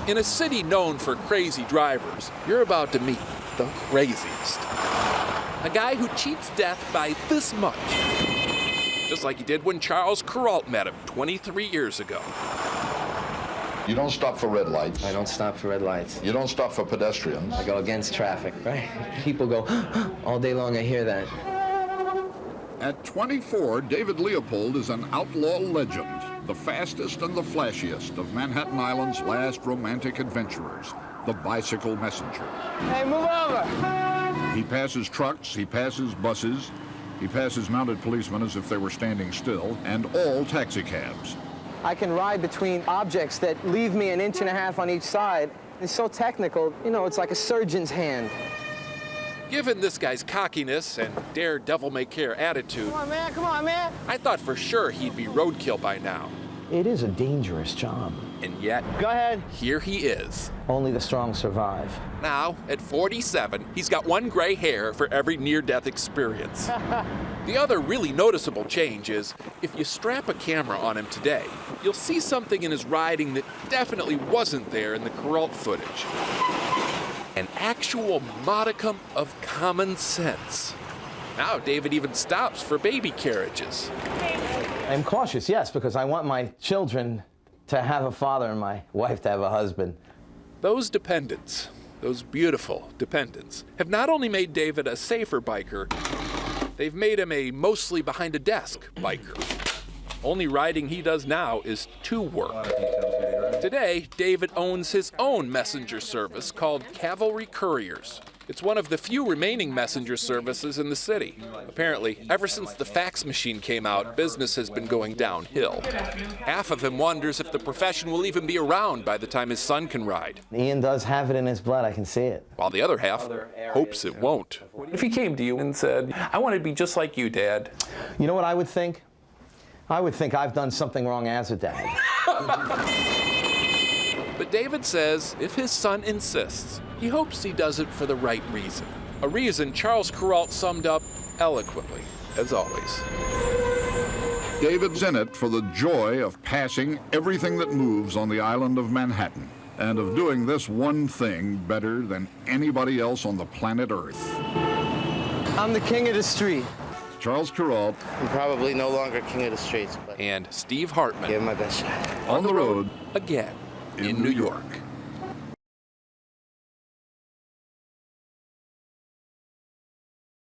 In a city known for crazy drivers, you're about to meet the craziest. A guy who cheats death by this much. Just like he did when Charles Kuralt met him 23 years ago. You don't stop for red lights. I don't stop for red lights. You don't stop for pedestrians. I go against traffic, right? People go all day long, I hear that. At 24, David Leopold is an outlaw legend, the fastest and the flashiest of Manhattan Island's last romantic adventurers, the bicycle messenger. Hey, move over! He passes trucks, he passes buses, he passes mounted policemen as if they were standing still, and all taxicabs. I can ride between objects that leave me an inch and a half on each side. It's so technical, you know, it's like a surgeon's hand. Given this guy's cockiness and dare-devil-may-care attitude, Come on, man. I thought for sure he'd be roadkill by now. It is a dangerous job. And yet, Go ahead. here he is. Only the strong survive. Now, at 47, he's got one gray hair for every near-death experience. The other really noticeable change is, if you strap a camera on him today, you'll see something in his riding that definitely wasn't there in the Kuralt footage. An actual modicum of common sense. Now David even stops for baby carriages. I'm cautious, yes, because I want my children to have a father and my wife to have a husband. Those dependents, those beautiful dependents, have not only made David a safer biker, they've made him a mostly behind-a-desk biker. Only riding he does now is to work. Today, David owns his own messenger service called Cavalry Couriers. It's one of the few remaining messenger services in the city. Apparently, ever since the fax machine came out, business has been going downhill. Half of him wonders if the profession will even be around by the time his son can ride. Ian does have it in his blood, I can see it. While the other half hopes it won't. If he came to you and said, I want to be just like you, Dad. You know what I would think? I would think I've done something wrong as a dad. But David says if his son insists, he hopes he does it for the right reason. A reason Charles Kuralt summed up eloquently, as always. David's in it for the joy of passing everything that moves on the island of Manhattan, and of doing this one thing better than anybody else on the planet Earth. I'm the king of the street. Charles Kuralt, I'm probably no longer king of the streets, but And Steve Hartman give it my best shot. on the road again in New York.